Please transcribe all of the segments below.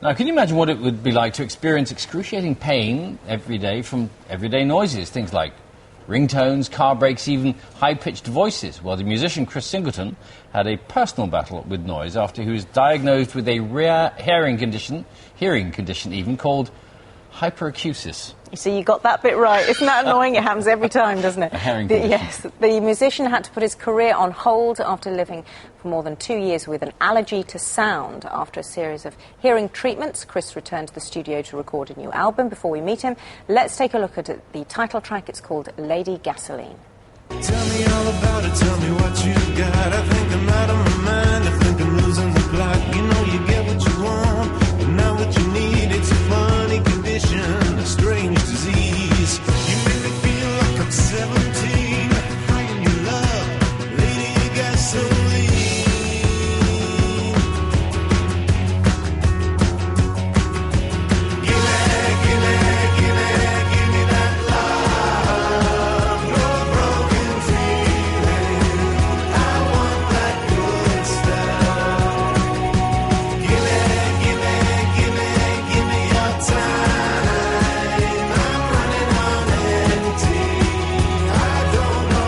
Now, can you imagine what it would be like to experience excruciating pain every day from everyday noises, things like ringtones, car brakes, even high-pitched voices? Well, the musician Chris Singleton had a personal battle with noise after he was diagnosed with a rare hearing condition even, called Hyperacusis. You see, you got that bit right. Isn't that annoying? It happens every time, doesn't it? A hearing condition. Yes. The musician had to put his career on hold after living for more than 2 years with an allergy to sound. After a series of hearing treatments, Chris returned to the studio to record a new album. Before we meet him, let's take a look at the title track. It's called Lady Gasoline. Tell me all about it, tell me what you got. I think I'm out of my mind, I think I'm losing the plot. You know you get what you want, but not what you need. It's a funny condition, a strange disease. You make me feel like I'm 17, high in your love, lady gasoline. Give me that love, your broken feeling. I want that good stuff. Give me your time. I'm running on empty. I don't know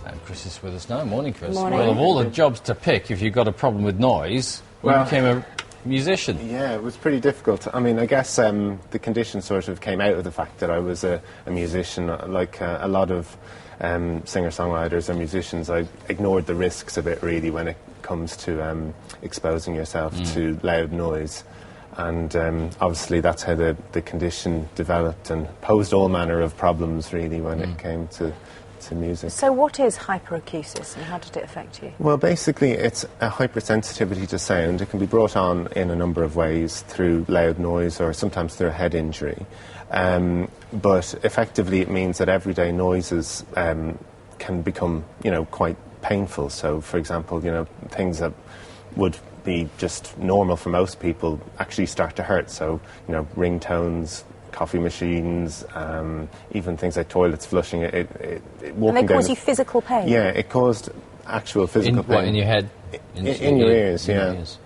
why. And Chris is with us now. Morning, Chris. Morning. Well, of all the jobs to pick, if you've got a problem with noise, you Well- became a musician. Yeah, it was pretty difficult. I mean, I guess the condition sort of came out of the fact that I was a musician. Like a lot of singer-songwriters or musicians, I ignored the risks a bit, really, when it comes to exposing yourself to loud noise. And obviously that's how the condition developed and posed all manner of problems, really, when it came to music. So what is hyperacusis and how did it affect you? Well, basically, it's a hypersensitivity to sound. It can be brought on in a number of ways, through loud noise or sometimes through a head injury. But effectively, it means that everyday noises can become, quite painful. So, for example, things that would be just normal for most people actually start to hurt. So, ringtones, coffee machines, even things like toilets flushing. And they cause you physical pain? Yeah, it caused actual physical pain. What, in your head? In your ears, in yeah. your ears.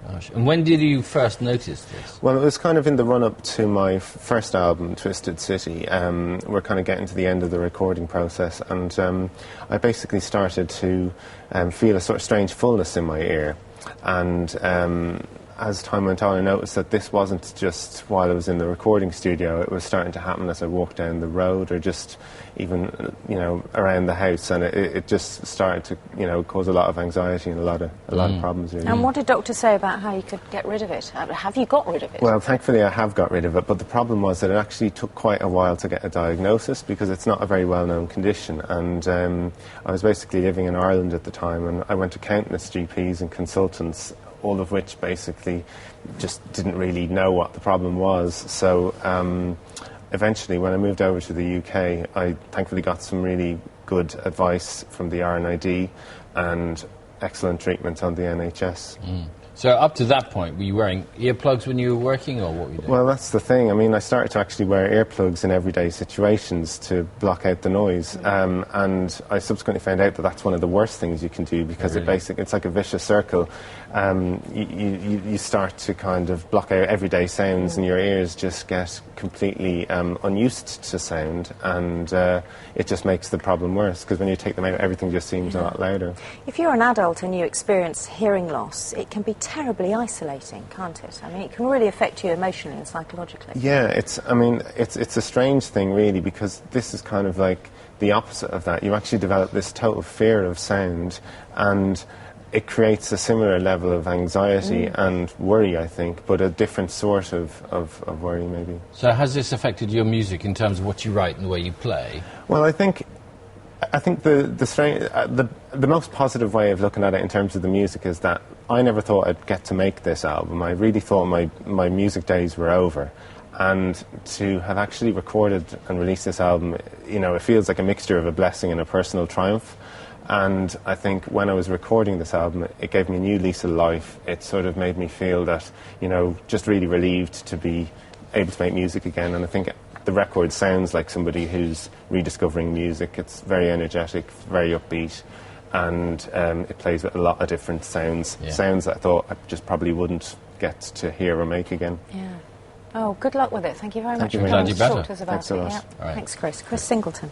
Gosh. And when did you first notice this? Well, it was kind of in the run-up to my first album, Twisted City. We're kind of getting to the end of the recording process, and I basically started to feel a sort of strange fullness in my ear. And as time went on, I noticed that this wasn't just while I was in the recording studio. It was starting to happen as I walked down the road or just even, around the house. And it just started to, cause a lot of anxiety and a lot of problems, really. And what did doctors say about how you could get rid of it? Have you got rid of it? Well, thankfully I have got rid of it, but the problem was that it actually took quite a while to get a diagnosis because it's not a very well-known condition. And I was basically living in Ireland at the time, and I went to countless GPs and consultants, all of which basically just didn't really know what the problem was. So eventually, when I moved over to the UK, I thankfully got some really good advice from the RNID and excellent treatment on the NHS. So up to that point, were you wearing earplugs when you were working, or what were you doing? Well, that's the thing. I mean, I started to actually wear earplugs in everyday situations to block out the noise. And I subsequently found out that that's one of the worst things you can do because it's like a vicious circle. You start to kind of block out everyday sounds and your ears just get completely unused to sound, and it just makes the problem worse because when you take them out, everything just seems a lot louder. If you're an adult and you experience hearing loss, it can be terribly isolating, can't it? I mean, it can really affect you emotionally and psychologically. Yeah, it's a strange thing, really, because this is kind of like the opposite of that. You actually develop this total fear of sound, and it creates a similar level of anxiety and worry, I think, but a different sort of worry, maybe. So has this affected your music in terms of what you write and the way you play? Well, I think the most positive way of looking at it in terms of the music is that I never thought I'd get to make this album. I really thought my music days were over. And to have actually recorded and released this album, it feels like a mixture of a blessing and a personal triumph. And I think when I was recording this album, it gave me a new lease of life. It sort of made me feel that, just really relieved to be able to make music again. And I think the record sounds like somebody who's rediscovering music. It's very energetic, very upbeat. and it plays with a lot of different sounds, sounds that I thought I just probably wouldn't get to hear or make again. Yeah. Oh, good luck with it. Thank you very much you for very coming much. to talk to us about Thanks a it. lot. Yeah. All right. Thanks, Chris. Chris Singleton.